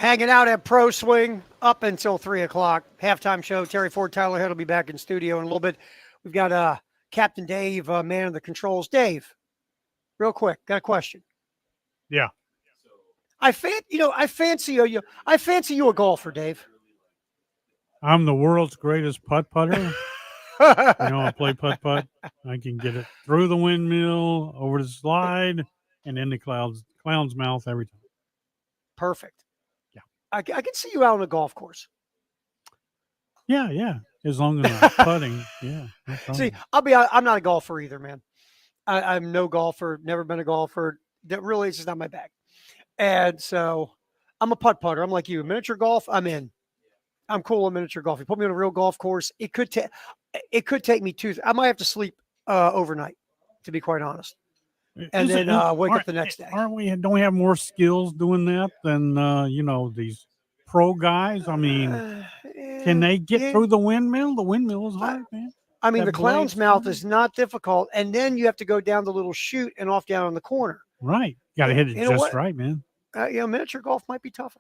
Hanging out at Proswing up until 3 o'clock. Halftime show. Terry Ford, Tyler Head will be back in studio in a little bit. We've got Captain Dave, man of the controls. Dave, real quick, got a question. Yeah. I fancy you. I fancy you a golfer, Dave. I'm the world's greatest putt-putter. I play putt-putt. I can get it through the windmill, over the slide, and in the clown's mouth every time. Perfect. Yeah. I can see you out on a golf course. Yeah. As long as I'm putting, yeah. No See, problem. I'm not a golfer either, man. I'm no golfer, never been a golfer. That really is just not my bag. And so I'm a putter. I'm like you. Miniature golf, I'm in. I'm cool on miniature golf. You put me on a real golf course, it could take me I might have to sleep overnight, to be quite honest. And then wake up the next day. Don't we have more skills doing that than these pro guys? I mean, can they get through the windmill? The windmill is hard, man. I mean, the clown's mouth is not difficult, and then you have to go down the little chute and off down on the corner. Right, got to hit it just right, man. Miniature golf might be tougher.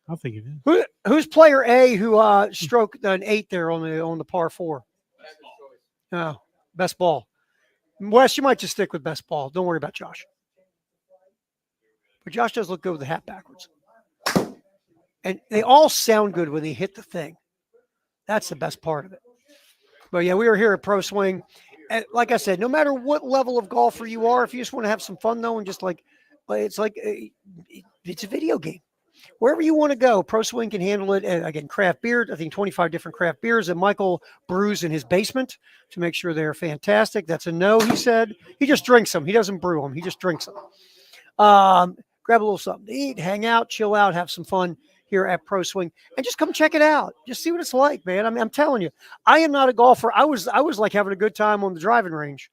I think it is. Who's player A who stroked an 8 there on the par 4? Oh, best ball. Wes, you might just stick with best ball. Don't worry about Josh. But Josh does look good with the hat backwards. And they all sound good when they hit the thing. That's the best part of it. But yeah, we were here at Proswing. And like I said, no matter what level of golfer you are, if you just want to have some fun though, and just it's a video game. Wherever you want to go, Proswing can handle it. And again, craft beer, I think 25 different craft beers that Michael brews in his basement to make sure they're fantastic. That's a no, he said. He just drinks them. He doesn't brew them. He just drinks them. Grab a little something to eat, hang out, chill out, have some fun here at Proswing, and just come check it out. Just see what it's like, man. I'm telling you, I am not a golfer. I was like having a good time on the driving range.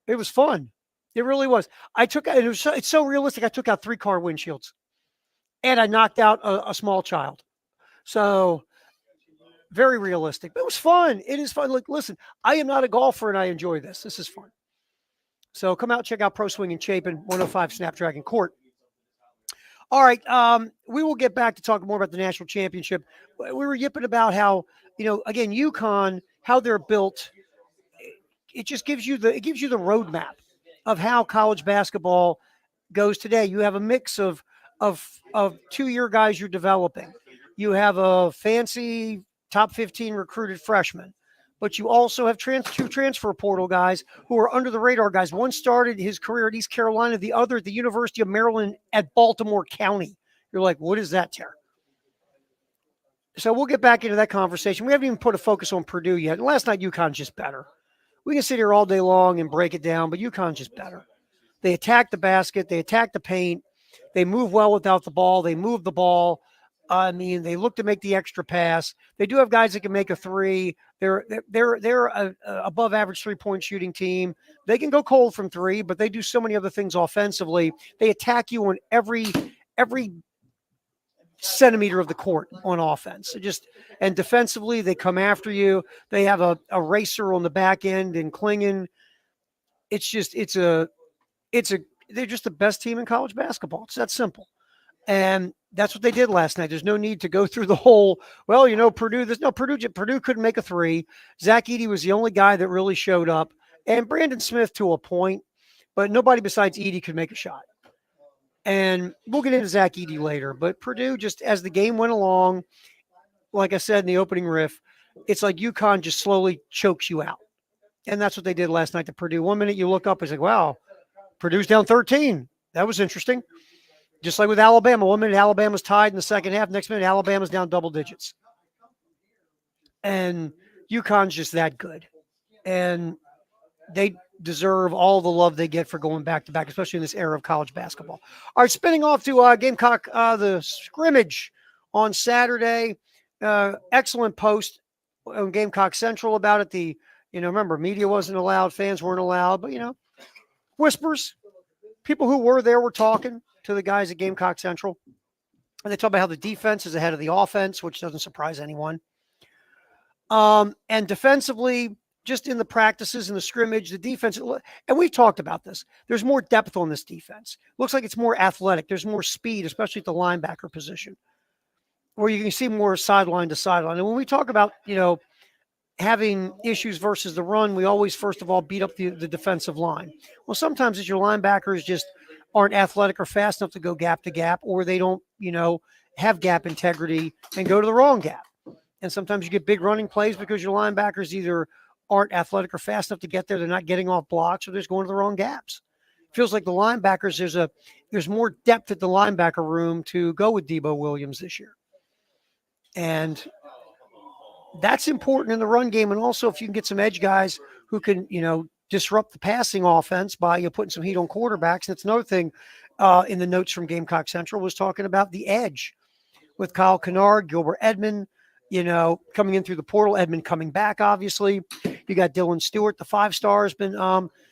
It was fun. It really was. It's so realistic. I took out 3 car windshields. And I knocked out a small child. So very realistic. But it was fun. It is fun. Look, listen, I am not a golfer and I enjoy this. This is fun. So come out, check out Proswing in Chapin, 105 Snapdragon Court. All right. We will get back to talk more about the national championship. We were yipping about how, again, UConn, how they're built. It just gives you the roadmap of how college basketball goes today. You have a mix of 2-year guys you're developing. You have a fancy top 15 recruited freshman, but you also have 2 transfer portal guys who are under the radar guys. One started his career at East Carolina, the other at the University of Maryland at Baltimore County. You're like, what is that, Tara? So we'll get back into that conversation. We haven't even put a focus on Purdue yet. And last night, UConn's just better. We can sit here all day long and break it down, but UConn's just better. They attack the basket. They attack the paint. They move well without the ball. They move the ball. I mean, they look to make the extra pass. They do have guys that can make a 3. They're a above average 3-point shooting team. They can go cold from 3, but they do so many other things offensively. They attack you on every centimeter of the court on offense. And defensively, they come after you. They have a racer on the back end and Klingon. They're just the best team in college basketball. It's that simple. And that's what they did last night. There's no need to go through the whole, Purdue. Purdue couldn't make a 3. Zach Edey was the only guy that really showed up. And Brandon Smith to a point, but nobody besides Edey could make a shot. And we'll get into Zach Edey later. But Purdue, just as the game went along, like I said in the opening riff, it's like UConn just slowly chokes you out. And that's what they did last night to Purdue. 1 minute you look up, it's like, wow, Purdue's down 13. That was interesting. Just like with Alabama. 1 minute Alabama's tied in the second half. Next minute Alabama's down double digits. And UConn's just that good. And they deserve all the love they get for going back-to-back, especially in this era of college basketball. All right, spinning off to Gamecock, the scrimmage on Saturday. Excellent post on Gamecock Central about it. Remember, media wasn't allowed, fans weren't allowed, but, whispers. People who were there were talking to the guys at Gamecock Central. And they talk about how the defense is ahead of the offense, which doesn't surprise anyone. And defensively, just in the practices and the scrimmage, the defense, and we've talked about this, there's more depth on this defense. Looks like it's more athletic. There's more speed, especially at the linebacker position. where you can see more sideline to sideline. And when we talk about, having issues versus the run, we always, first of all, beat up the defensive line. Well, sometimes it's your linebackers just aren't athletic or fast enough to go gap to gap, or they don't, have gap integrity and go to the wrong gap. And sometimes you get big running plays because your linebackers either aren't athletic or fast enough to get there, they're not getting off blocks, or they're just going to the wrong gaps. It feels like the linebackers, there's more depth at the linebacker room to go with Debo Williams this year. And that's important in the run game. And also, if you can get some edge guys who can, disrupt the passing offense by putting some heat on quarterbacks. That's another thing in the notes from Gamecock Central was talking about the edge with Kyle Kennard, Gilbert Edmond, coming in through the portal, Edmond coming back, obviously. You got Dylan Stewart, the 5-star, has been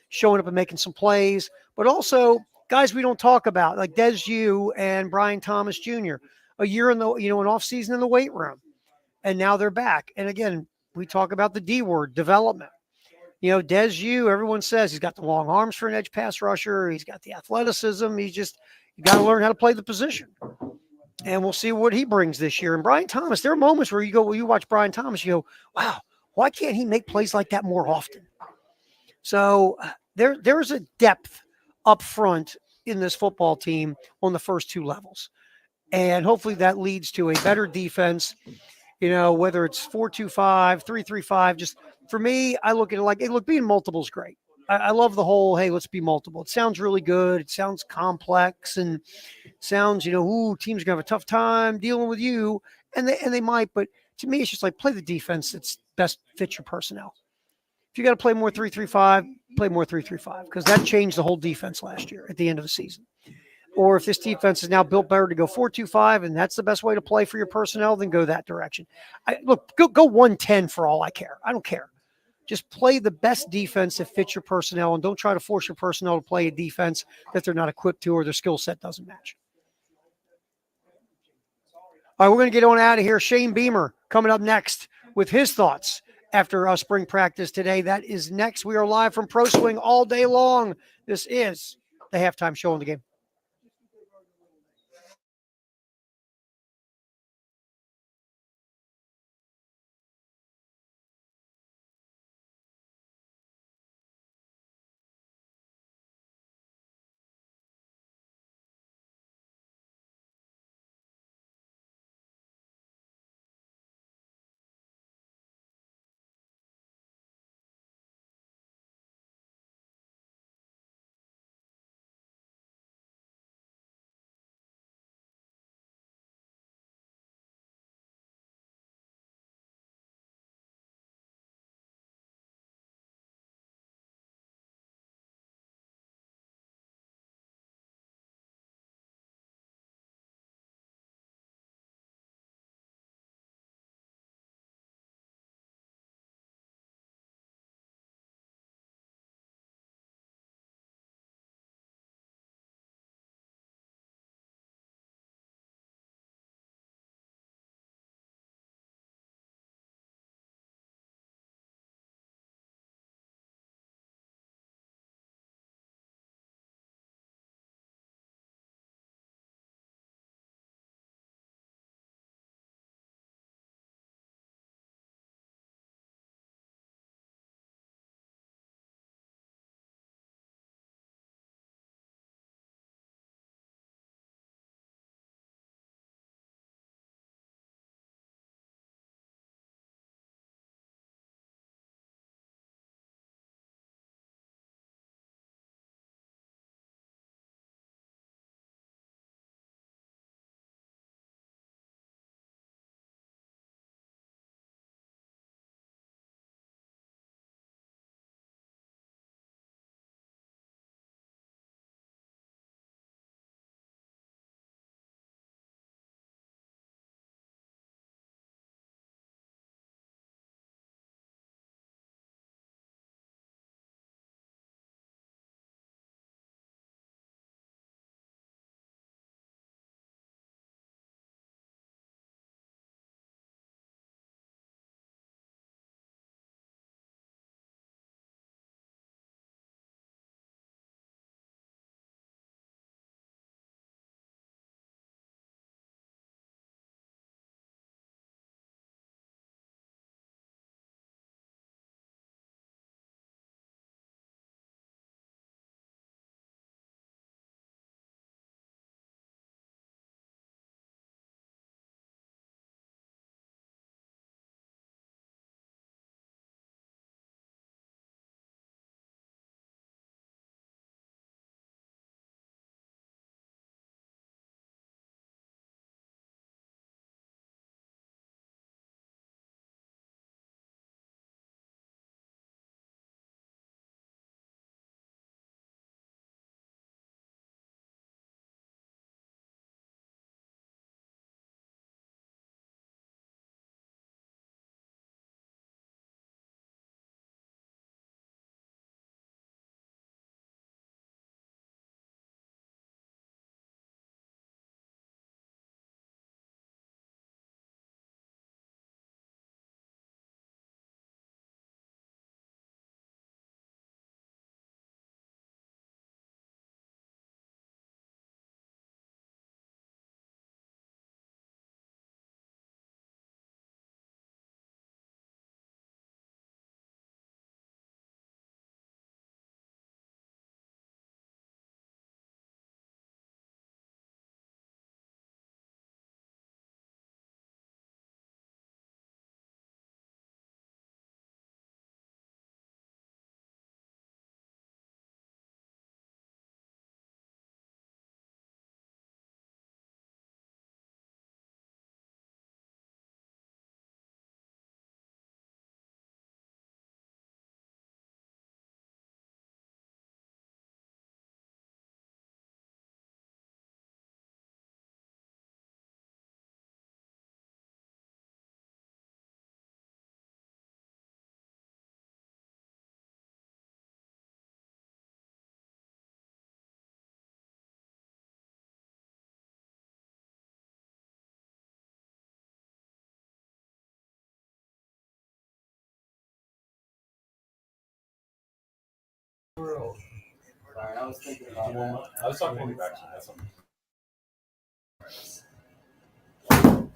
showing up and making some plays. But also, guys we don't talk about, like Des Yu and Brian Thomas Jr., a year in the, an off season in the weight room. And now they're back. And again, we talk about the D word, development. Des Yu, everyone says he's got the long arms for an edge pass rusher. He's got the athleticism. You got to learn how to play the position. And we'll see what he brings this year. And Brian Thomas, there are moments where you watch Brian Thomas, you go, wow, why can't he make plays like that more often? So there's a depth up front in this football team on the first two levels. And hopefully that leads to a better defense, whether it's 4-2-5, 3-3-5. Just for me, I look at it like, being multiple is great. I love the whole, hey, let's be multiple. It sounds really good. It sounds complex and sounds, teams are going to have a tough time dealing with you. And they might, but to me, it's just like play the defense that's best fits your personnel. If you got to play more 3-3-5, play more 3-3-5, because that changed the whole defense last year at the end of the season. Or if this defense is now built better to go 4-2-5, and that's the best way to play for your personnel, then go that direction. Go 110 for all I care. I don't care. Just play the best defense that fits your personnel, and don't try to force your personnel to play a defense that they're not equipped to or their skill set doesn't match. All right, we're going to get on out of here. Shane Beamer coming up next with his thoughts after spring practice today. That is next. We are live from Proswing all day long. This is the halftime show on the game.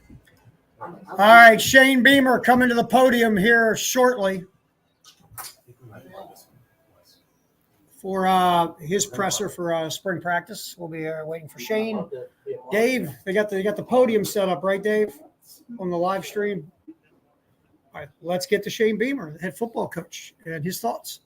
All right, Shane Beamer coming to the podium here shortly for his presser for spring practice. We'll be waiting for Shane. Dave, they got the podium set up, right, Dave, on the live stream. All right, let's get to Shane Beamer, the head football coach, and his thoughts.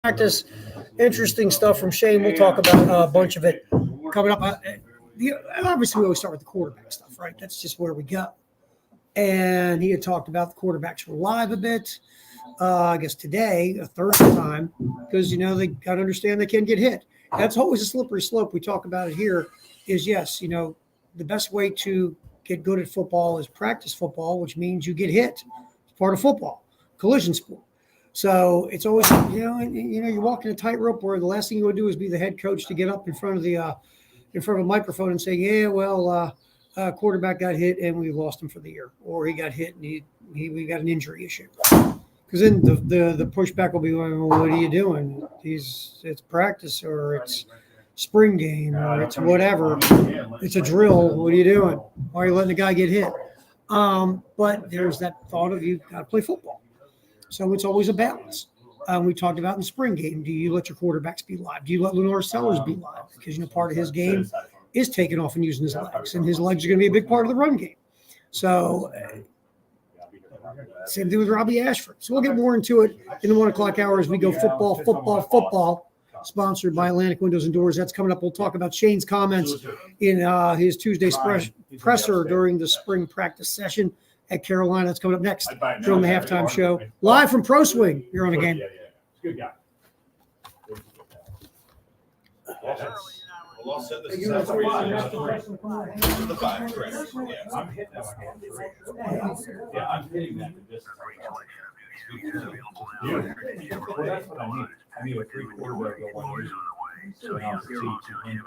practice. Interesting stuff from Shane. We'll talk about a bunch of it coming up. Obviously, we always start with the quarterback stuff, right? That's just where we go. And he had talked about the quarterbacks were live a bit. I guess today, a third time, because, they got to understand they can get hit. That's always a slippery slope. We talk about it here is, yes, the best way to get good at football is practice football, which means you get hit. It's part of football, collision sport. So it's always, you're walking a tightrope where the last thing you would do is be the head coach to get up in front of a microphone and say, yeah, well, quarterback got hit and we lost him for the year, or he got hit and we got an injury issue. Because then the pushback will be, well, what are you doing? It's practice, or it's spring game, or it's whatever. It's a drill. What are you doing? Why are you letting the guy get hit? But there's that thought of you got to play football. So it's always a balance. We talked about in the spring game, do you let your quarterbacks be live? Do you let Lenore Sellers be live? Because, part of his game is taking off and using his legs, and his legs are going to be a big part of the run game. So same thing with Robbie Ashford. So we'll get more into it in the 1 o'clock hour as we go football, sponsored by Atlantic Windows and Doors. That's coming up. We'll talk about Shane's comments in his Tuesday presser during the spring practice session at Carolina. That's coming up next during the halftime show. Live from Proswing. You're on the game. Good guy. Well, I'll send this to the 5, correct? Yeah. I'm hitting that. Yeah, I'm hitting that to distance. Well, that's what I need. I need a 3/4 to go 1 year. So I'll see 200.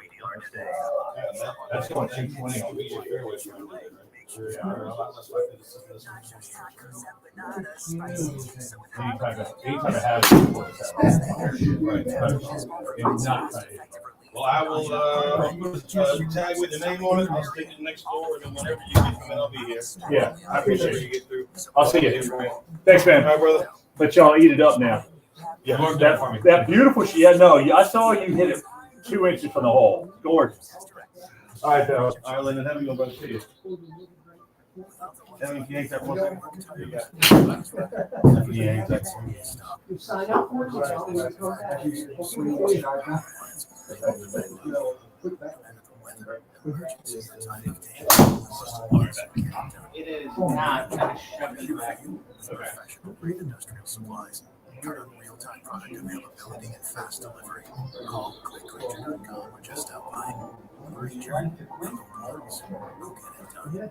That's going 220. I'll be your fairway. Anytime I have it, Well, I will tag with the name on it. I'll stick it next door, and then whenever you get coming, I'll be here. Yeah, I appreciate it. You get through. I'll see you. Thanks, man. All right, brother. Let y'all eat it up now. Yeah, That beautiful shit. Yeah, no, I saw you hit it 2 inches from the hole. Gorgeous. All right, Bill. All right, Lyndon, have you going to see you? Can you yank that one second? You yank that one. Sign up for It is not kind of shoving it back. Great industrial supplies. Real-time product availability and fast delivery. Call clickgranger.com or just stop by. Granger, go get it done.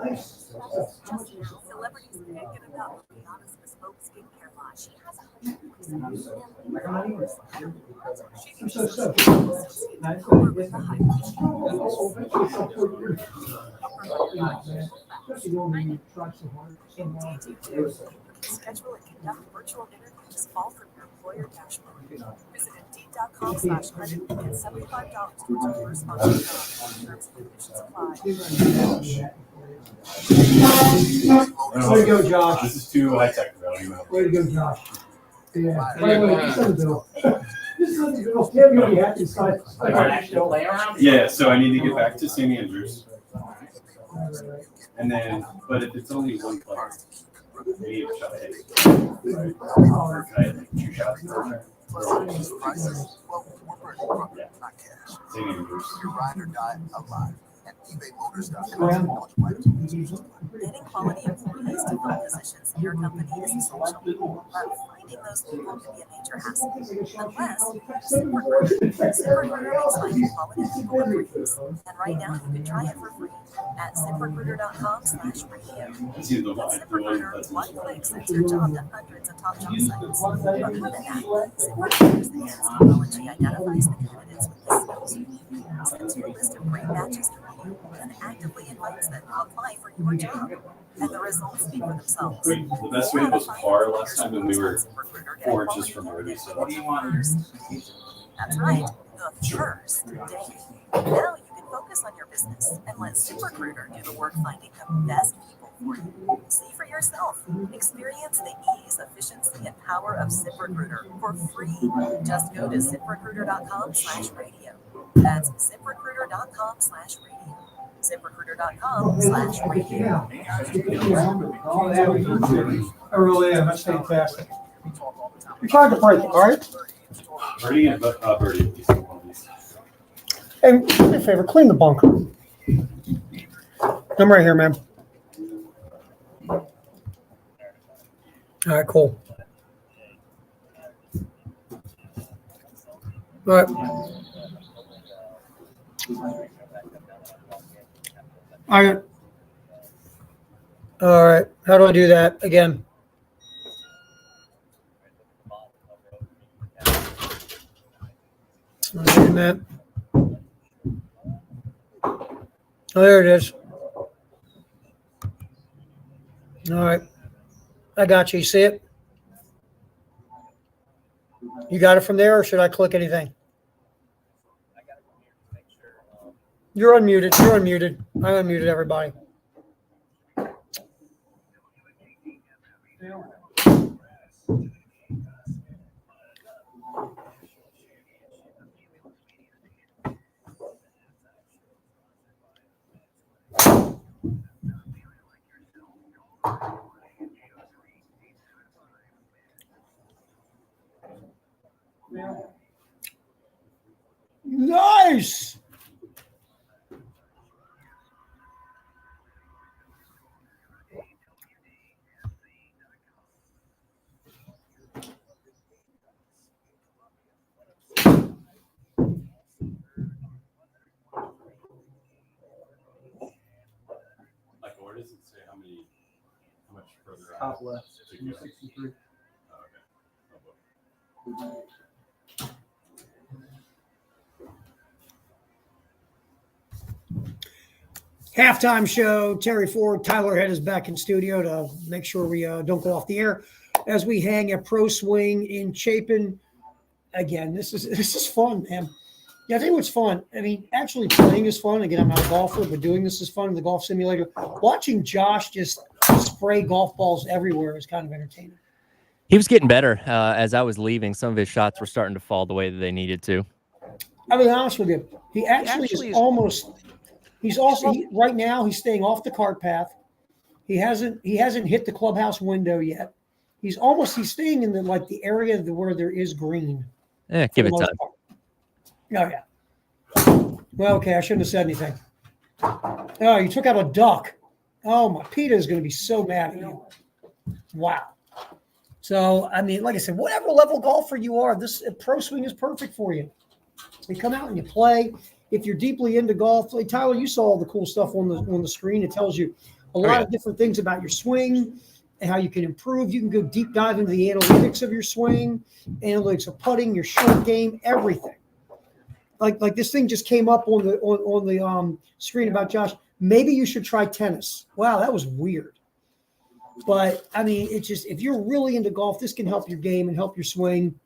Nice. Celebrities can't get enough of Rihanna's bespoke skincare line. She has 100% schedule and conduct virtual interviews all from your employer dashboard. Visit Indeed.com/credit and get $75 towards your first month of job. Terms and conditions apply. Way to go, Josh. This is too high tech. Way to go, Josh. Yeah. By the way, this is the bill. This is the bill. Tim, you already have to sign. Yeah, so I need to get back to St. Andrews. And then, but if it's only one player, maybe a shot ahead. Right. Or can I have like 2 shots? Yeah. St. Andrews. Your ride or die alive at ebaymotors.com. Getting quality employees to fill positions in your company is essential, but finding those people can be a major hassle. Unless ZipRecruiter makes finding quality people a breeze. And right now, you can try it for free at ZipRecruiter.com/radio. It's either With one. ZipRecruiter, one click sends your job to hundreds of top job sites. But more than that, ZipRecruiter's advanced technology identifies the candidates with the skills you need, sends you a list of great matches to review, and actively invites them to apply for your job. And the results speak for themselves. The best way was par last time when we were 4 inches from where we set up. What do you want? That's right, the first day. Now you can focus on your business and let ZipRecruiter do the work finding the best people for you. See for yourself. Experience the ease, efficiency, and power of ZipRecruiter for free. Just go to ZipRecruiter.com/radio. That's ZipRecruiter.com/radio. ZipRecruiter.com/radio. I really am. That's fantastic. You tried to break it, all right? Birdie and birdie. Hey, do me a favor, clean the bunker. I'm right here, man. All right, cool. All right. All right. How do I do that again? Wait a minute. Oh, there it is. All right. I got you. You see it? You got it from there, or should I click anything? You're unmuted. You're unmuted. I unmuted everybody. Nice. Like, where does it say how much further Top left, to go? 263. Oh, okay. Halftime show. Terry Ford, Tyler Head is back in studio to make sure we don't go off the air as we hang at Proswing in Chapin. Again, this is fun, man. Yeah, I think what's fun. I mean, actually playing is fun. Again, I'm not a golfer, but doing this is fun in the golf simulator. Watching Josh just spray golf balls everywhere is kind of entertaining. He was getting better as I was leaving. Some of his shots were starting to fall the way that they needed to. I'll be honest with you. He actually is almost. He's also right now. He's staying off the cart path. He hasn't hit the clubhouse window yet. He's staying in the area where there is green. Yeah, give it time. Oh yeah. Well, okay. I shouldn't have said anything. Oh, you took out a duck. Oh my, PETA is going to be so mad at you. Wow. So I mean, like I said, whatever level golfer you are, this Proswing is perfect for you. You come out and you play. If you're deeply into golf, like Tyler, you saw all the cool stuff on the screen. It tells you a lot of different things about your swing and how you can improve. You can go deep dive into the analytics of your swing, analytics of putting, your short game, everything. Like this thing just came up on the screen about Josh. Maybe you should try tennis. Wow, that was weird. But I mean, it's just if you're really into golf, this can help your game and help your swing.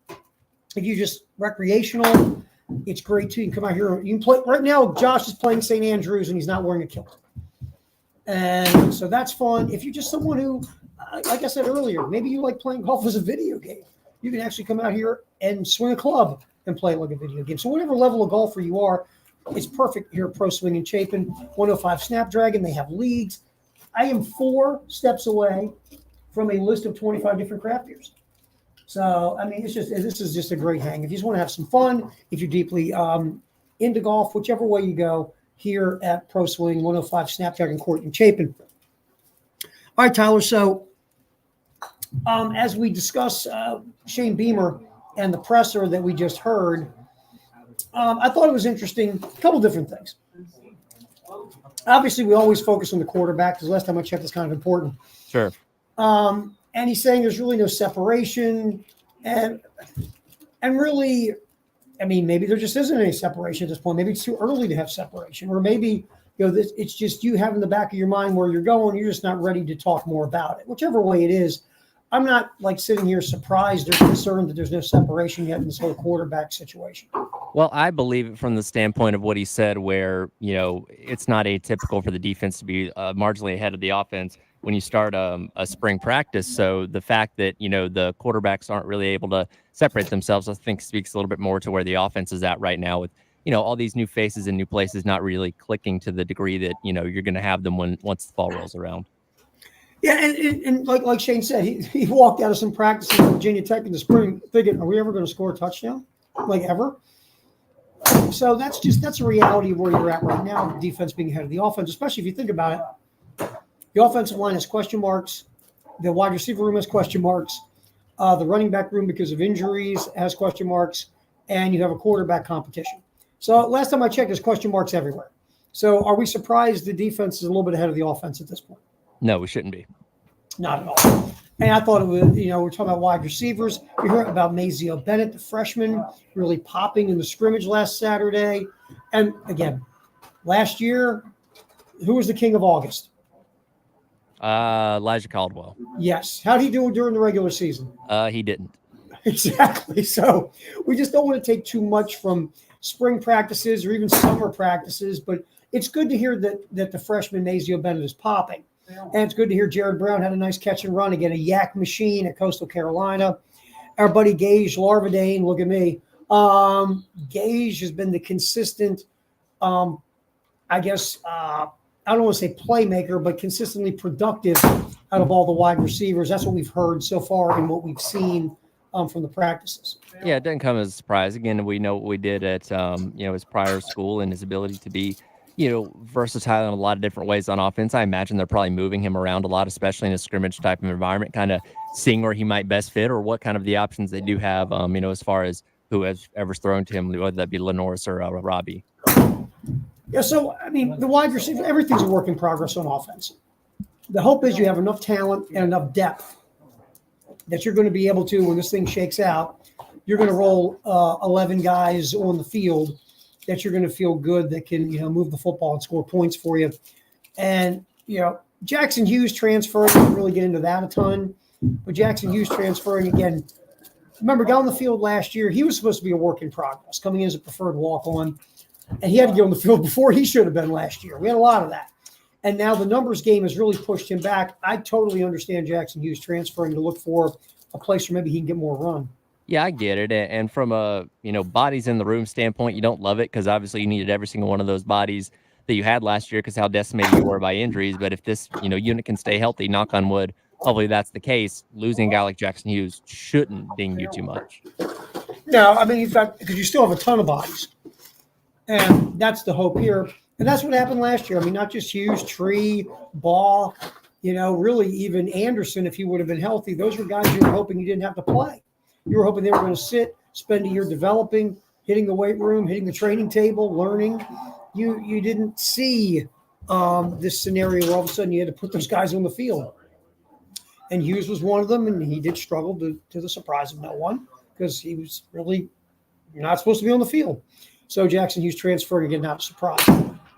If you're just recreational, it's great too. You can come out here. You can play right now. Josh is playing St. Andrews and he's not wearing a kilt, and so that's fun. If you're just someone who, like I said earlier, maybe you like playing golf as a video game, you can actually come out here and swing a club and play it like a video game. So whatever level of golfer you are, it's perfect here at Proswing in Chapin. 105 Snapdragon. They have leagues. I am 4 steps away from a list of 25 different craft beers. So, I mean, this is just a great hang. If you just want to have some fun, if you're deeply into golf, whichever way you go, here at Proswing, 105 Snapdragon Court in Chapin. All right, Tyler. So, as we discuss Shane Beamer and the presser that we just heard, I thought it was interesting. A couple different things. Obviously, we always focus on the quarterback because last time I checked, it's kind of important. Sure. And he's saying there's really no separation, and really, I mean, maybe there just isn't any separation at this point. Maybe it's too early to have separation, or maybe it's just you have in the back of your mind where you're going. You're just not ready to talk more about it. Whichever way it is, I'm not sitting here surprised or concerned that there's no separation yet in this whole quarterback situation. Well, I believe it from the standpoint of what he said, where it's not atypical for the defense to be marginally ahead of the offense when you start a spring practice. So the fact that, the quarterbacks aren't really able to separate themselves, I think speaks a little bit more to where the offense is at right now with, all these new faces and new places not really clicking to the degree that, you're going to have them once the fall rolls around. Yeah, and like Shane said, he walked out of some practices at Virginia Tech in the spring thinking, are we ever going to score a touchdown? Like ever? So that's a reality of where you're at right now, the defense being ahead of the offense, especially if you think about it. The offensive line has question marks. The wide receiver room has question marks. The running back room, because of injuries, has question marks. And you have a quarterback competition. So last time I checked, there's question marks everywhere. So are we surprised the defense is a little bit ahead of the offense at this point? No, we shouldn't be. Not at all. And I thought it was, we're talking about wide receivers. We heard about Mazio Bennett, the freshman, really popping in the scrimmage last Saturday. And again, last year, who was the king of August? Elijah Caldwell. Yes. How did he do during the regular season? He didn't. Exactly. So we just don't want to take too much from spring practices or even summer practices, but it's good to hear that the freshman Mazio Bennett is popping. And it's good to hear Jared Brown had a nice catch and run again, a yak machine at Coastal Carolina. Our buddy Gage Larvadane, look at me. Gage has been the consistent, I don't want to say playmaker, but consistently productive out of all the wide receivers. That's what we've heard so far and what we've seen from the practices. Yeah, it doesn't come as a surprise. Again, we know what we did at his prior school and his ability to be versatile in a lot of different ways on offense. I imagine they're probably moving him around a lot, especially in a scrimmage type of environment, kind of seeing where he might best fit or what kind of the options they do have, as far as who has ever thrown to him, whether that be Lenoris or Robbie. Yeah, so, the wide receiver, everything's a work in progress on offense. The hope is you have enough talent and enough depth that you're going to be able to, when this thing shakes out, you're going to roll 11 guys on the field that you're going to feel good that can, move the football and score points for you. And, Jackson Hughes transferring, we didn't really get into that a ton, but Jackson Hughes transferring again. Remember, got on the field last year. He was supposed to be a work in progress, coming in as a preferred walk-on, and he had to get on the field before he should have been last year. We had a lot of that. And now the numbers game has really pushed him back. I totally understand Jackson Hughes transferring to look for a place where maybe he can get more run. Yeah, I get it. And from a, bodies in the room standpoint, you don't love it because obviously you needed every single one of those bodies that you had last year because how decimated you were by injuries. But if this, unit can stay healthy, knock on wood, hopefully that's the case. Losing a guy like Jackson Hughes shouldn't ding you too much. No, in fact, because you still have a ton of bodies. And that's the hope here. And that's what happened last year. Not just Hughes, Tree, Ball, really even Anderson, if he would have been healthy. Those were guys you were hoping you didn't have to play. You were hoping they were going to sit, spend a year developing, hitting the weight room, hitting the training table, learning. You didn't see this scenario where all of a sudden you had to put those guys on the field. And Hughes was one of them, and he did struggle to the surprise of no one because he was really not supposed to be on the field. So Jackson Hughes transferred again, not a surprise.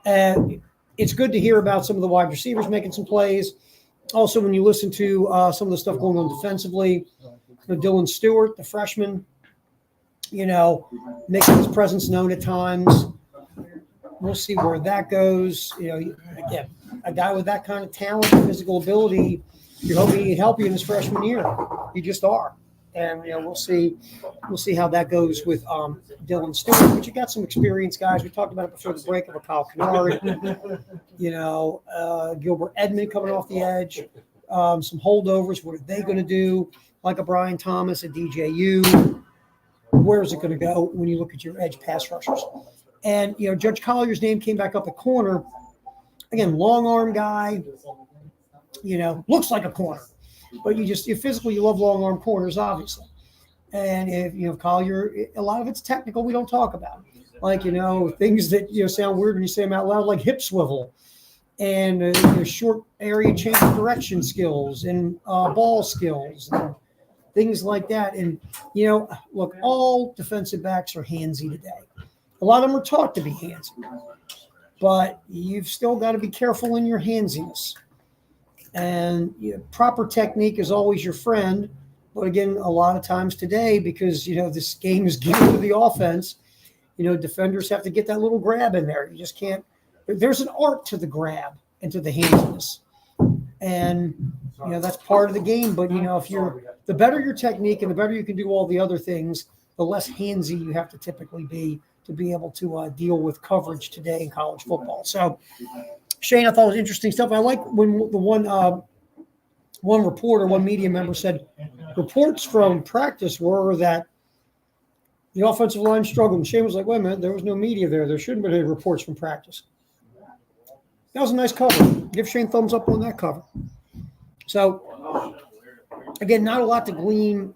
And it's good to hear about some of the wide receivers making some plays. Also, when you listen to some of the stuff going on defensively, Dylan Stewart, the freshman, making his presence known at times. We'll see where that goes. Again, a guy with that kind of talent and physical ability, you're hoping he can help you in his freshman year. You just are. And we'll see how that goes with Dylan Stewart. But you got some experienced guys. We talked about it before the break of a Kyle Kennard, Gilbert Edmond coming off the edge, some holdovers. What are they going to do? Like a Brian Thomas, a DJU. Where is it going to go when you look at your edge pass rushers? And Judge Collier's name came back up at corner. Again, long arm guy. Looks like a corner. But you physically, you love long arm corners, obviously. And if Collier, a lot of it's technical we don't talk about. Like, things that, sound weird when you say them out loud, like hip swivel and short area change of direction skills and ball skills and things like that. And, look, all defensive backs are handsy today. A lot of them are taught to be handsy. But you've still got to be careful in your handsiness. And proper technique is always your friend. But again, a lot of times today, because, this game is geared to the offense, defenders have to get that little grab in there. You just can't. There's an art to the grab and to the handiness. And, that's part of the game. But, if the better your technique and the better you can do all the other things, the less handsy you have to typically be to be able to deal with coverage today in college football. So, Shane, I thought it was interesting stuff. I like when the one one reporter, one media member said reports from practice were that the offensive line struggled. And Shane was like, wait a minute, there was no media there. There shouldn't have been any reports from practice. That was a nice cover. Give Shane thumbs up on that cover. So, again, not a lot to glean,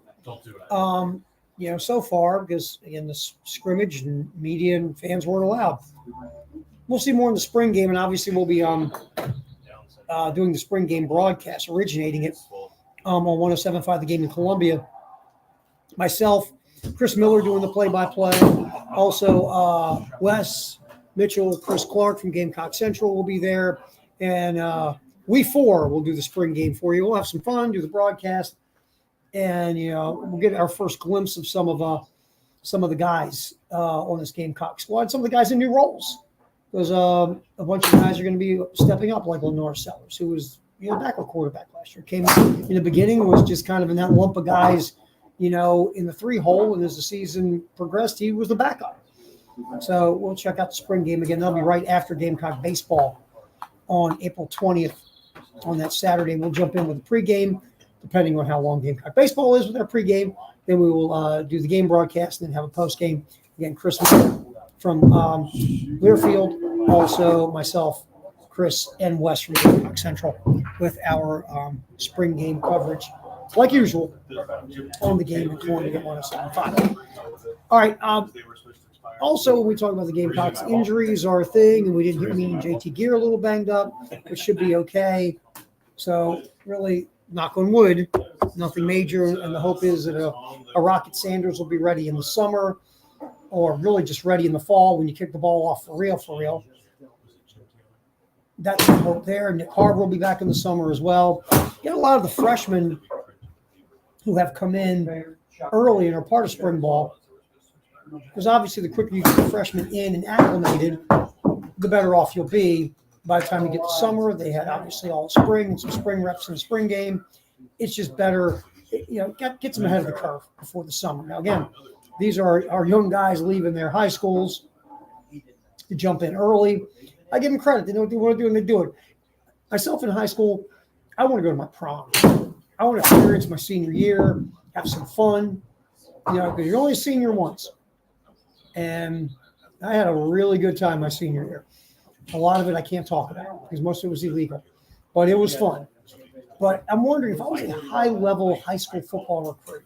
so far because, again, the scrimmage and media and fans weren't allowed. We'll see more in the spring game, and obviously we'll be doing the spring game broadcast, originating it on 107.5 The Game in Columbia. Myself, Chris Miller doing the play-by-play. Also, Wes Mitchell, Chris Clark from Gamecock Central will be there. And we four will do the spring game for you. We'll have some fun, do the broadcast. And, we'll get our first glimpse of some of the guys on this Gamecock squad, some of the guys in new roles. Because a bunch of guys are going to be stepping up, like Lenore Sellers, who was backup quarterback last year. Came in the beginning, was just kind of in that lump of guys, in the 3-hole. And as the season progressed, he was the backup. So we'll check out the spring game again. That'll be right after Gamecock baseball on April 20th on that Saturday. We'll jump in with the pregame, depending on how long Gamecock baseball is with our pregame. Then we will do the game broadcast and then have a postgame. Again, Chris from Learfield, also myself, Chris, and Wes from Gamecock Central with our spring game coverage, like usual, on the game in Columbia 107.5. All right. Also, when we talk about the Gamecocks, injuries are a thing, and we didn't hear me and JT Gear a little banged up, which should be okay. So, really, knock on wood, nothing major, and the hope is that a Rocket Sanders will be ready in the summer, or really just ready in the fall when you kick the ball off for real. That's the hope there. Nick Harbour will be back in the summer as well. Get a lot of the freshmen who have come in early and are part of spring ball. Because obviously the quicker you get the freshmen in and acclimated, the better off you'll be. By the time you get to summer, they had obviously all spring and some spring reps in the spring game. It's just better, gets them ahead of the curve before the summer. Now, again, these are our young guys leaving their high schools to jump in early. I give them credit. They know what they want to do, and they do it. Myself in high school, I want to go to my prom. I want to experience my senior year, have some fun, because you're only a senior once. And I had a really good time my senior year. A lot of it I can't talk about because most of it was illegal, but it was fun. But I'm wondering if I was a high-level high school football recruit,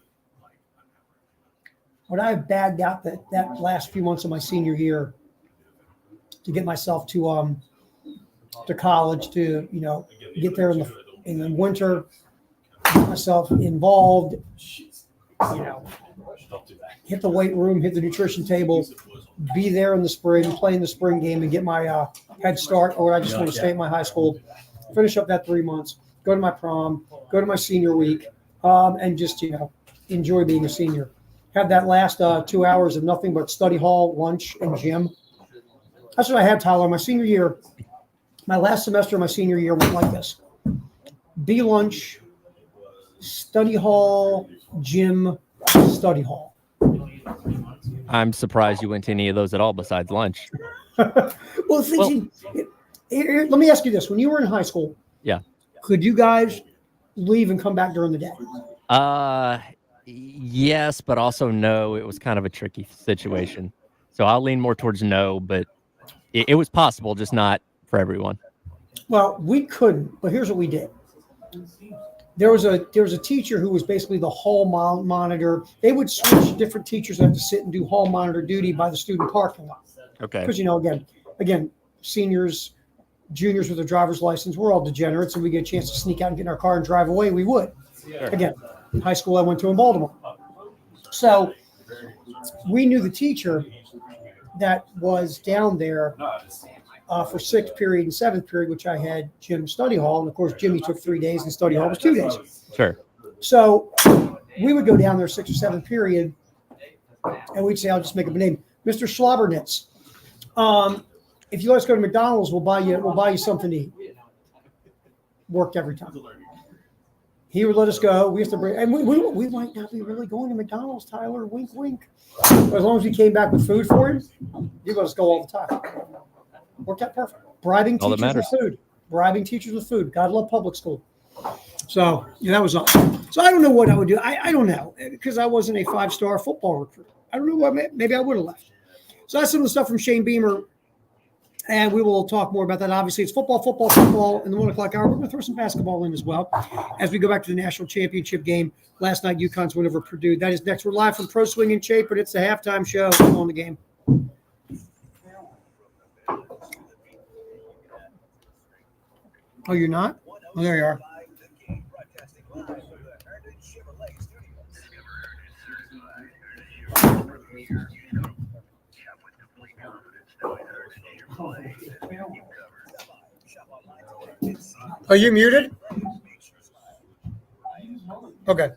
would I have bagged out that last few months of my senior year to get myself to college, to get there in the winter, get myself involved, hit the weight room, hit the nutrition table, be there in the spring, play in the spring game, and get my head start, or I just want to stay at my high school, finish up that 3 months, go to my prom, go to my senior week, and just enjoy being a senior. Have that last 2 hours of nothing but study hall, lunch, and gym. That's what I had, Tyler. My senior year, my last semester of my senior year went like this: B lunch, study hall, gym, study hall. I'm surprised you went to any of those at all besides lunch. Well, here, let me ask you this. When you were in high school, could you guys leave and come back during the day? Yes, but also no. It was kind of a tricky situation. So I'll lean more towards no, but it was possible, just not for everyone. Well, we couldn't, but here's what we did. There was a teacher who was basically the hall monitor. They would switch different teachers that have to sit and do hall monitor duty by the student parking lot. Okay. Because, again, seniors, juniors with a driver's license, we're all degenerates, and we get a chance to sneak out and get in our car and drive away, we would. Sure. Again, high school I went to in Baltimore. So we knew the teacher that was down there for 6th period and 7th period, which I had gym study hall. And, of course, Jimmy took 3 days and study hall was 2 days. Sure. So we would go down there 6th or 7th period, and we'd say, I'll just make up a name, Mr. Schlobbernitz. If you let us go to McDonald's, we'll buy you something to eat. Worked every time. He would let us go. We used to bring, and we might not be really going to McDonald's, Tyler. Wink, wink. But as long as we came back with food for him, you let us go all the time. Worked out perfect. Bribing teachers with food. God love public school. So yeah, that was awesome. So I don't know what I would do. I don't know because I wasn't a 5-star football recruiter. I don't know what maybe I would have left. So that's some of the stuff from Shane Beamer. And we will talk more about that. Obviously, it's football in the 1 o'clock hour. We're going to throw some basketball in as well as we go back to the national championship game. Last night, UConn's win over Purdue. That is next. We're live from Proswing and Chapin. It's the halftime show on the game. Oh, you're not? Oh, there you are. Are you muted? Okay.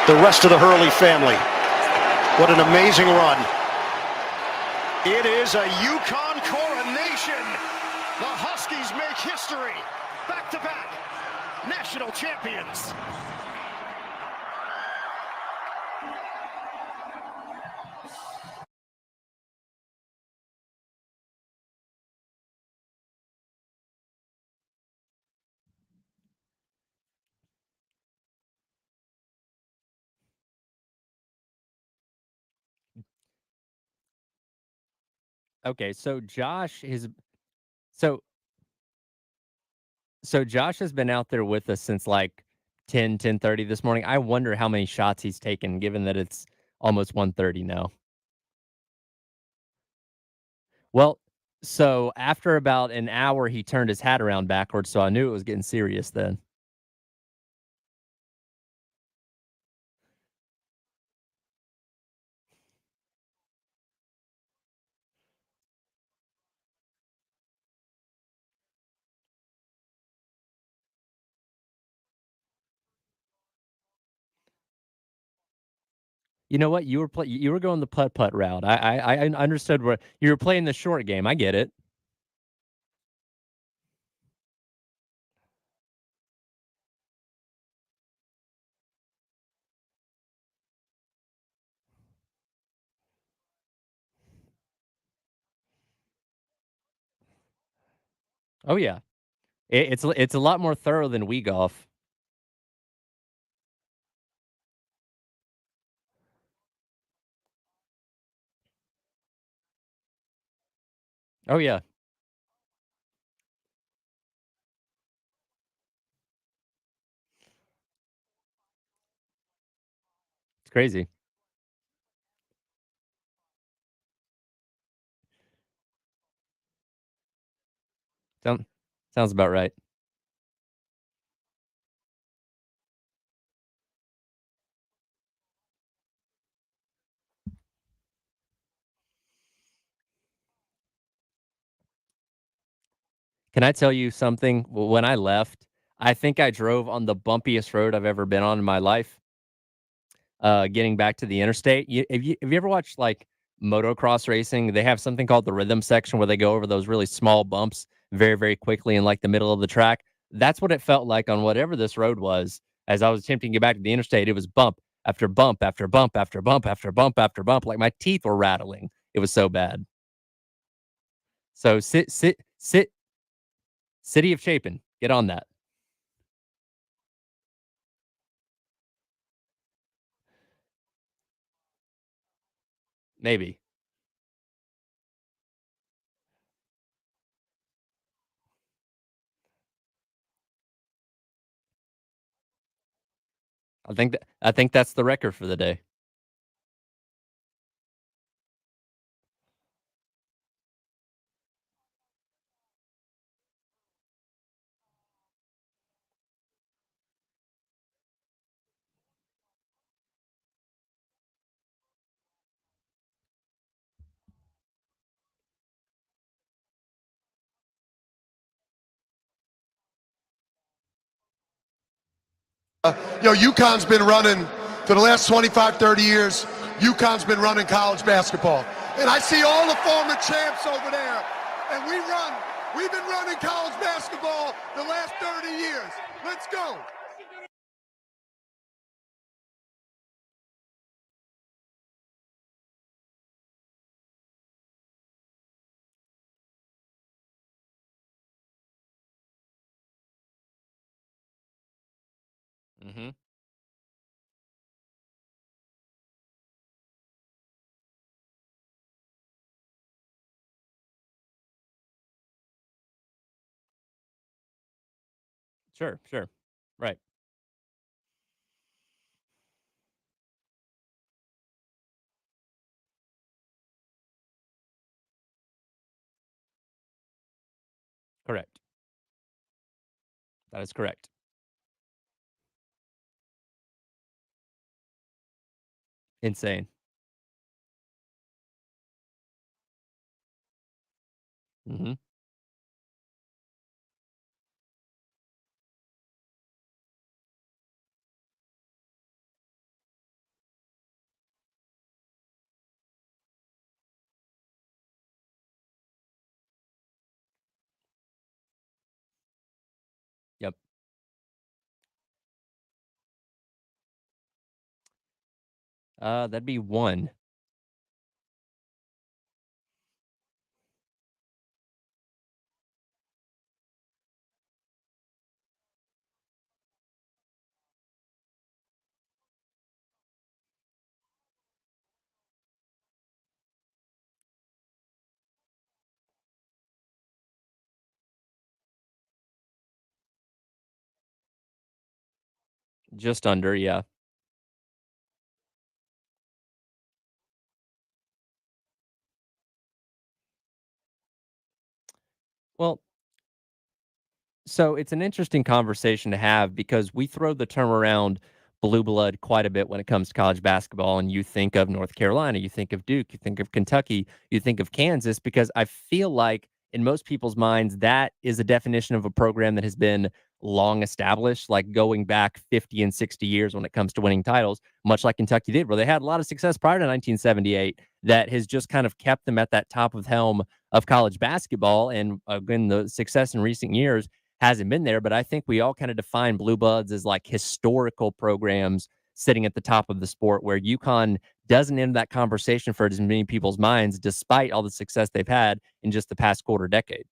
the rest of the Hurley family. What an amazing run. It is a Yukon coronation. The Huskies make history. Back-to-back national champions. Okay, so so Josh has been out there with us since like 10:30 this morning. I wonder how many shots he's taken, given that it's almost 1:30 now. Well, so after about an hour, he turned his hat around backwards, so I knew it was getting serious then. You know what? You were going the putt-putt route. I understood where you were playing the short game. I get it. Oh, yeah. It's a lot more thorough than we golf. Oh, yeah. It's crazy. Sound Sounds about right. Can I tell you something? When I left, I think I drove on the bumpiest road I've ever been on in my life. Getting back to the interstate. Have you ever watched like motocross racing? They have something called the rhythm section where they go over those really small bumps very, very quickly in like the middle of the track. That's what it felt like on whatever this road was. As I was attempting to get back to the interstate, it was bump after bump after bump after bump after bump after bump. Like my teeth were rattling. It was so bad. So city of Chapin, get on that. Maybe. I think that's the record for the day. UConn's been running for the last 25, 30 years. UConn's been running college basketball. And I see all the former champs over there. And we've been running college basketball the last 30 years. Let's go. Mm-hmm. Sure, sure. Right. Correct. That is correct. Insane. Mm-hmm. That'd be one. Just under, yeah. Well, so it's an interesting conversation to have because we throw the term around blue blood quite a bit when it comes to college basketball. And you think of North Carolina, you think of Duke, you think of Kentucky, you think of Kansas, because I feel like in most people's minds, that is a definition of a program that has been long established, like going back 50 and 60 years when it comes to winning titles, much like Kentucky did, where they had a lot of success prior to 1978 that has just kind of kept them at that top of helm of college basketball. And again, the success in recent years hasn't been there, but I think we all kind of define blue bloods as like historical programs sitting at the top of the sport where UConn doesn't enter that conversation for as many people's minds, despite all the success they've had in just the past quarter decade.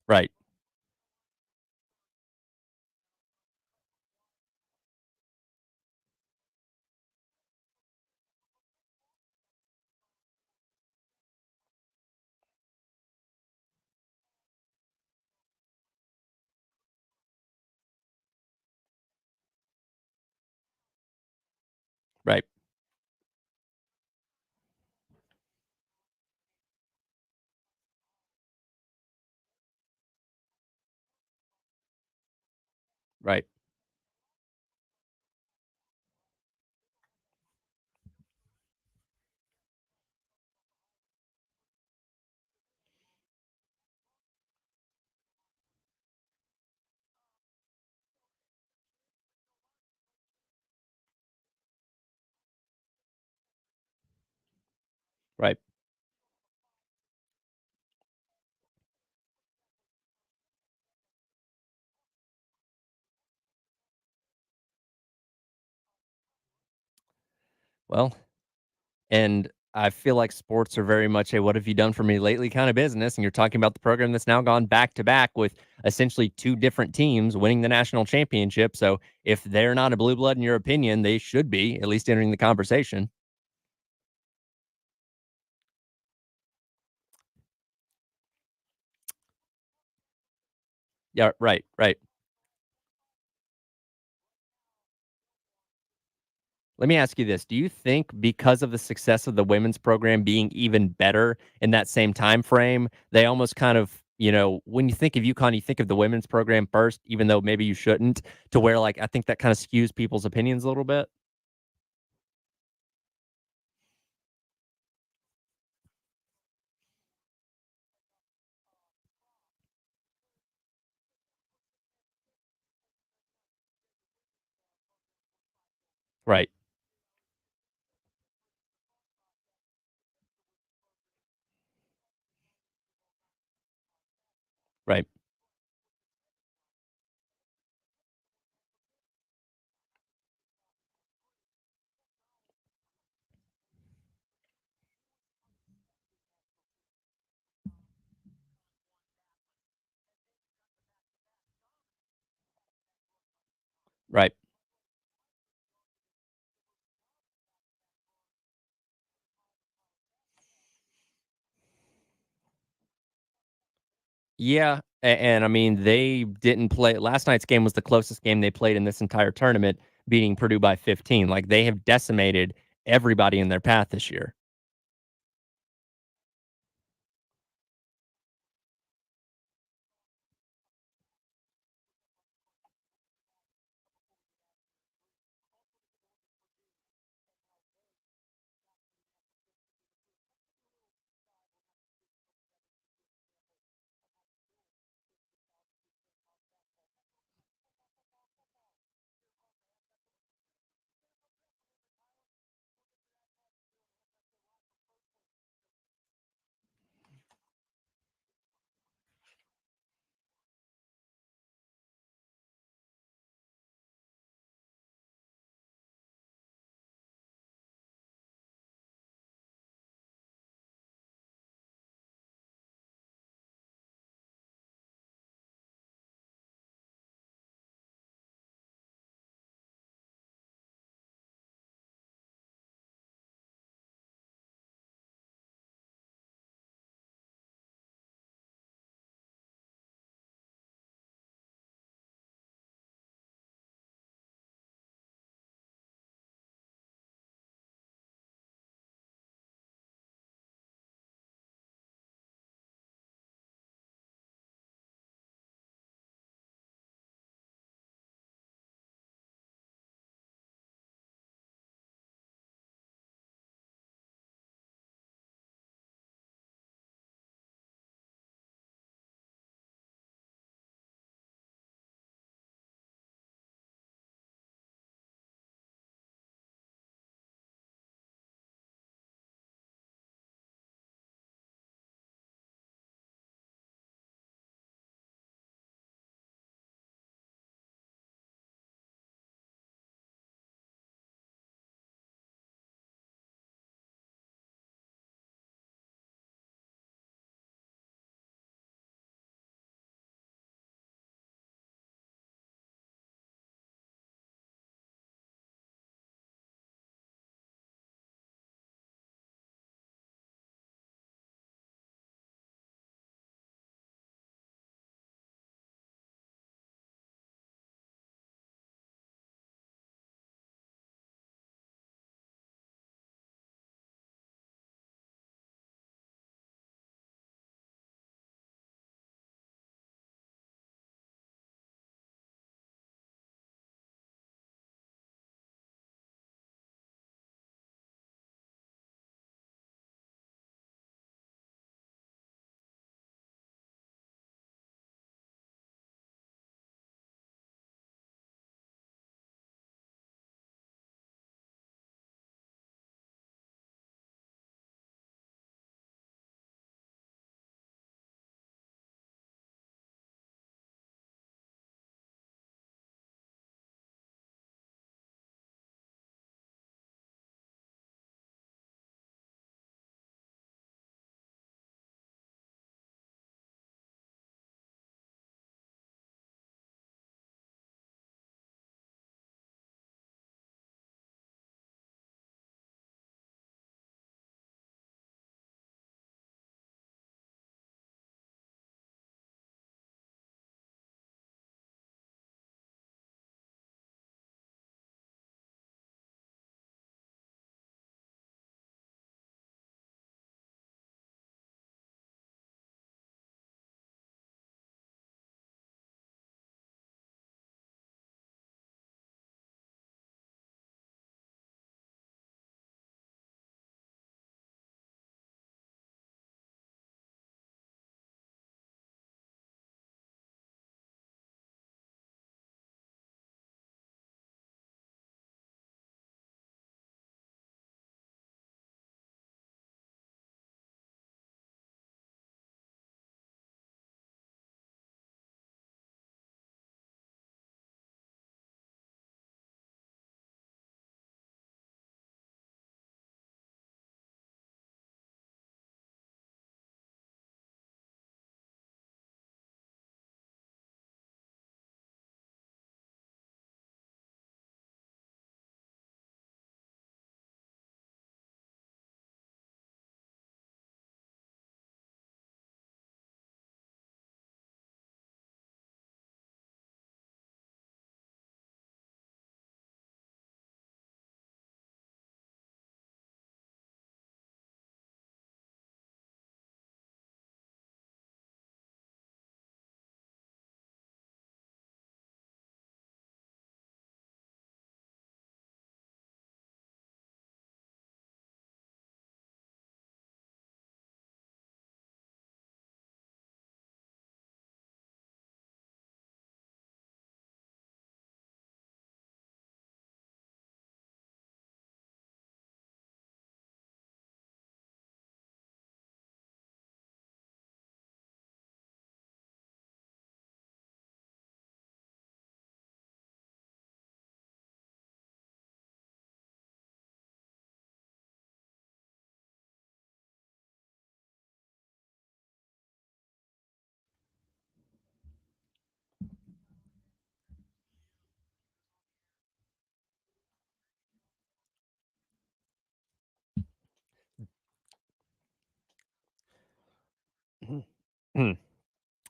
Right, right, right. Right. Well, and I feel like sports are very much a what have you done for me lately kind of business. And you're talking about the program that's now gone back to back with essentially two different teams winning the national championship. So if they're not a blue blood in your opinion, they should be at least entering the conversation. Yeah, right, right. Let me ask you this. Do you think because of the success of the women's program being even better in that same time frame, they almost kind of, when you think of UConn, you think of the women's program first, even though maybe you shouldn't, to where like I think that kind of skews people's opinions a little bit? Right, right, right. Yeah, and I mean they didn't play last night's game was the closest game they played in this entire tournament, beating Purdue by 15. Like they have decimated everybody in their path this year.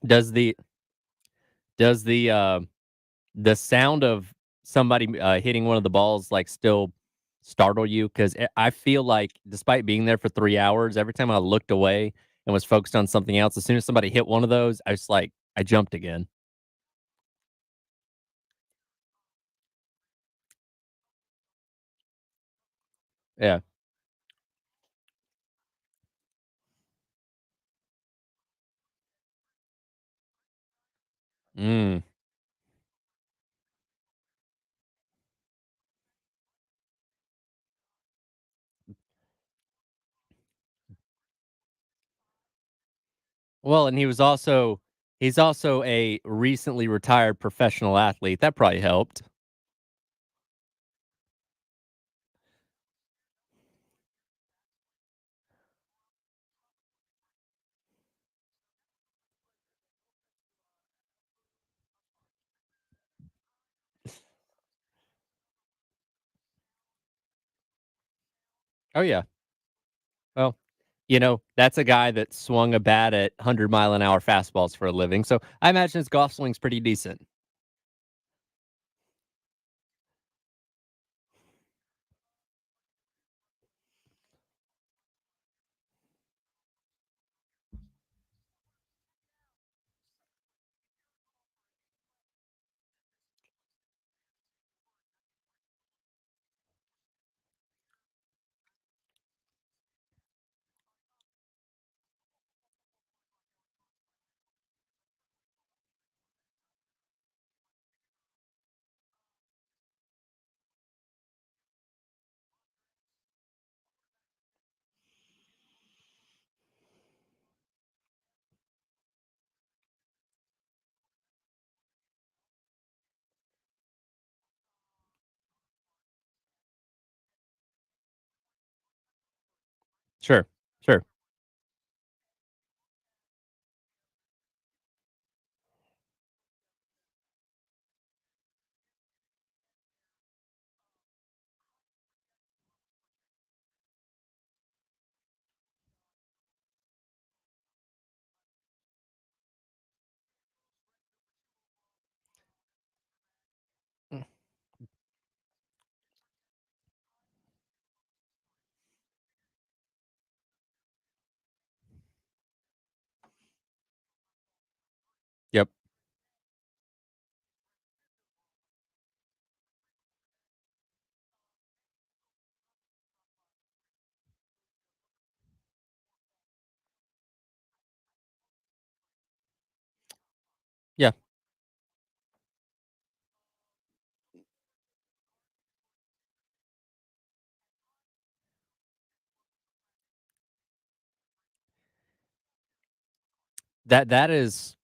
Does the sound of somebody hitting one of the balls like still startle you? Because I feel like despite being there for 3 hours, every time I looked away and was focused on something else, as soon as somebody hit one of those, I jumped again. Yeah. Mm. Well, and he's also a recently retired professional athlete. That probably helped. Oh yeah. Well, that's a guy that swung a bat at 100-mile-an-hour fastballs for a living. So I imagine his golf swing's pretty decent. Sure. Sure. Mm. Yep. Yeah. That is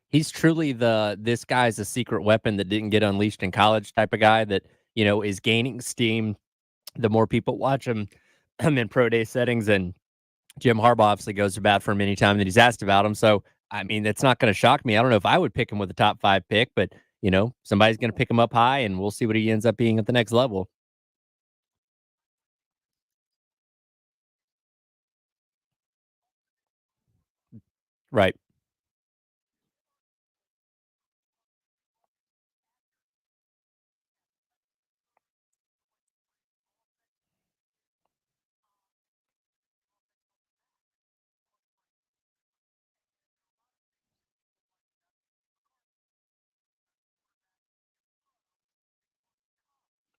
he's truly this guy's a secret weapon that didn't get unleashed in college type of guy that, is gaining steam the more people watch him in pro day settings. And Jim Harbaugh obviously goes to bat for him anytime that he's asked about him. So, I mean, that's not going to shock me. I don't know if I would pick him with a top 5 pick, but, somebody's going to pick him up high and we'll see what he ends up being at the next level. Right.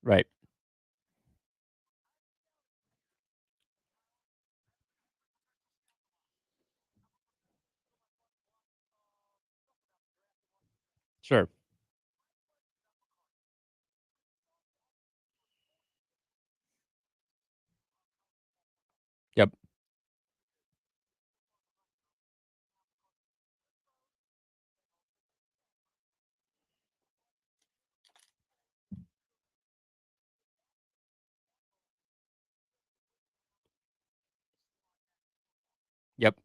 Right. Sure. Yep. Yep.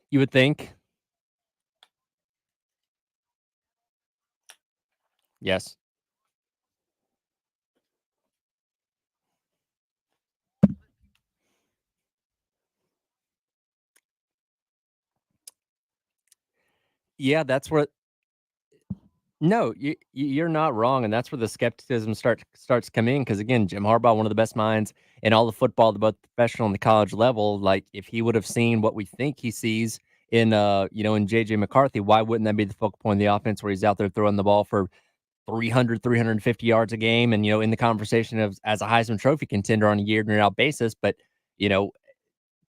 You would think. Yes. Yeah, that's where no, you're not wrong, and that's where the skepticism starts coming because again, Jim Harbaugh, one of the best minds in all of football, both professional and the college level. Like if he would have seen what we think he sees in in JJ McCarthy, why wouldn't that be the focal point of the offense where he's out there throwing the ball for 300, 350 yards a game and in the conversation of as a Heisman Trophy contender on a year in and out basis, but you know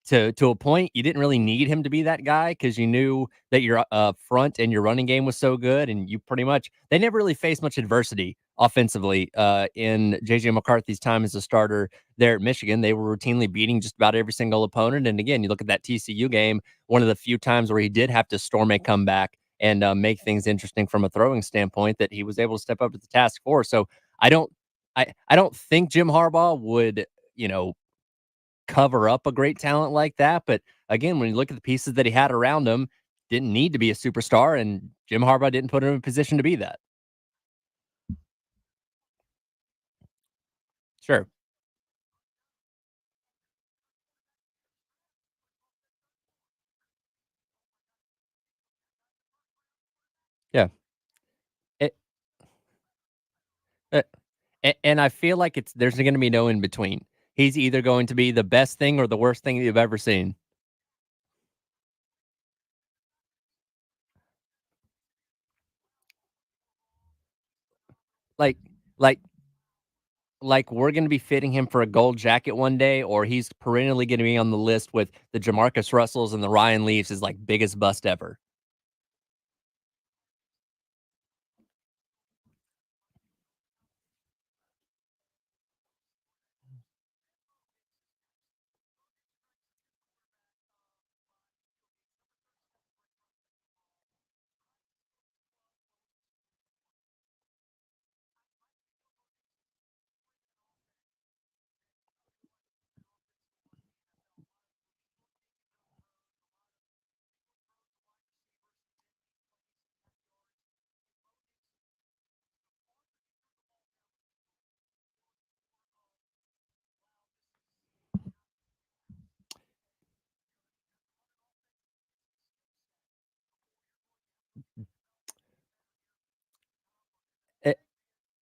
to a point, you didn't really need him to be that guy because you knew that your front and your running game was so good, and you pretty much they never really faced much adversity offensively in JJ McCarthy's time as a starter there at Michigan. They were routinely beating just about every single opponent. And again, you look at that TCU game, one of the few times where he did have to storm a comeback and make things interesting from a throwing standpoint that he was able to step up to the task for. So I don't, I don't think Jim Harbaugh would, cover up a great talent like that. But again, when you look at the pieces that he had around him, didn't need to be a superstar, and Jim Harbaugh didn't put him in a position to be that. Sure. Yeah. It, uh, and I feel like there's going to be no in between. He's either going to be the best thing or the worst thing that you've ever seen. Like, like, like we're going to be fitting him for a gold jacket one day, or he's perennially going to be on the list with the Jamarcus Russells and the Ryan Leafs as like biggest bust ever.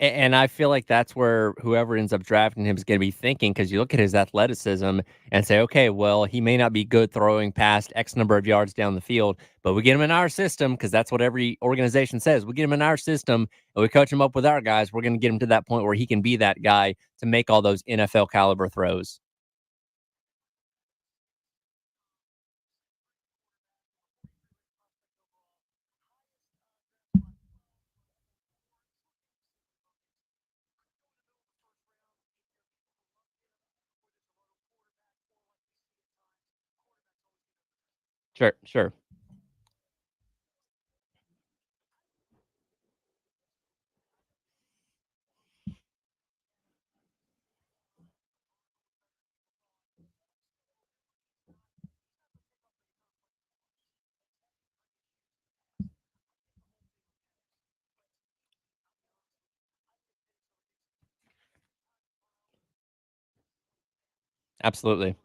And I feel like that's where whoever ends up drafting him is going to be thinking because you look at his athleticism and say, okay, well, he may not be good throwing past X number of yards down the field, but we get him in our system because that's what every organization says. We get him in our system and we coach him up with our guys. We're going to get him to that point where he can be that guy to make all those NFL caliber throws. Sure, sure. Absolutely.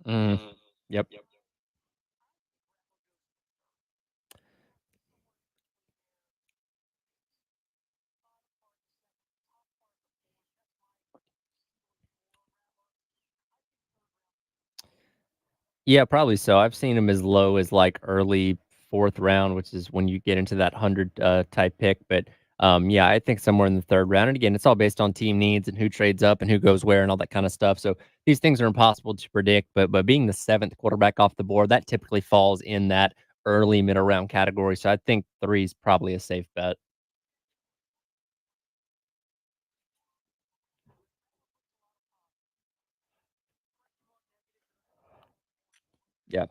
Yep. Yeah, probably so. I've seen him as low as like early fourth round, which is when you get into that 100 type pick. But yeah, I think somewhere in the third round. And again, it's all based on team needs and who trades up and who goes where and all that kind of stuff. So these things are impossible to predict. But being the seventh quarterback off the board, that typically falls in that early middle round category. So I think three is probably a safe bet. Yeah.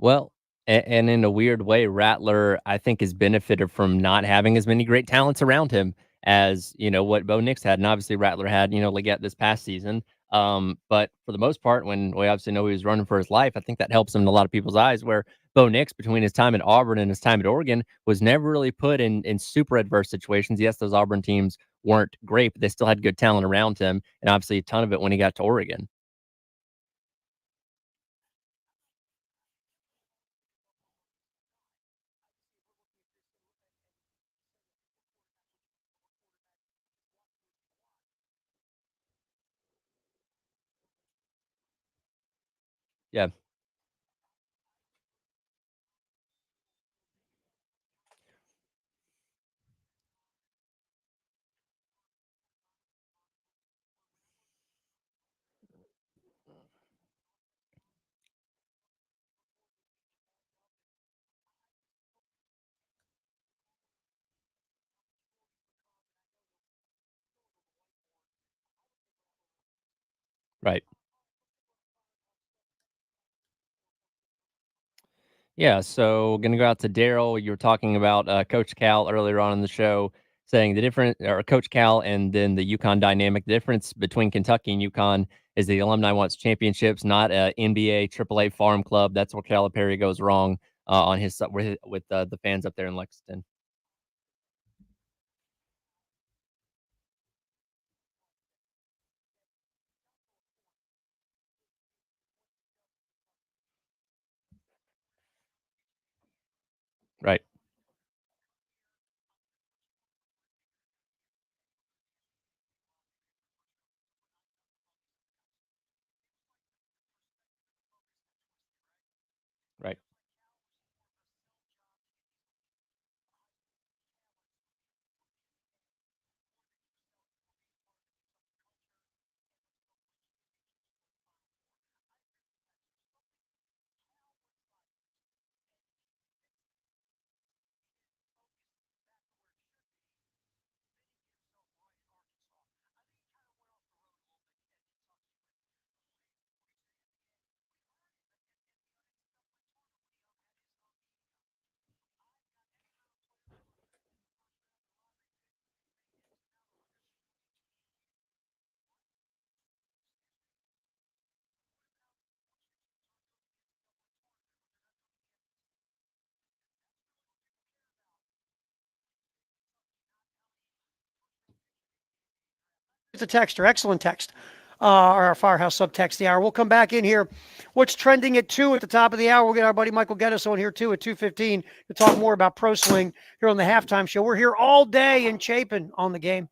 Well, and in a weird way, Rattler, I think, has benefited from not having as many great talents around him as, what Bo Nix had. And obviously Rattler had, Leggett this past season. But for the most part, when we obviously know he was running for his life, I think that helps him in a lot of people's eyes, where Bo Nix, between his time at Auburn and his time at Oregon, was never really put in super adverse situations. Yes, those Auburn teams weren't great, but they still had good talent around him. And obviously a ton of it when he got to Oregon. Yeah. Right. Yeah, so gonna go out to Daryl. You were talking about Coach Cal earlier on in the show, saying the different or Coach Cal and then the UConn dynamic. The difference between Kentucky and UConn is the alumni wants championships, not a NBA, AAA farm club. That's where Calipari goes wrong on his with the fans up there in Lexington. Right. Right. The texter, excellent text. Our Firehouse subtext the hour. We'll come back in here. What's trending at 2 at the top of the hour? We'll get our buddy Michael Geddes on here too at 2:15 to talk more about Proswing here on the halftime show. We're here all day in Chapin on the game.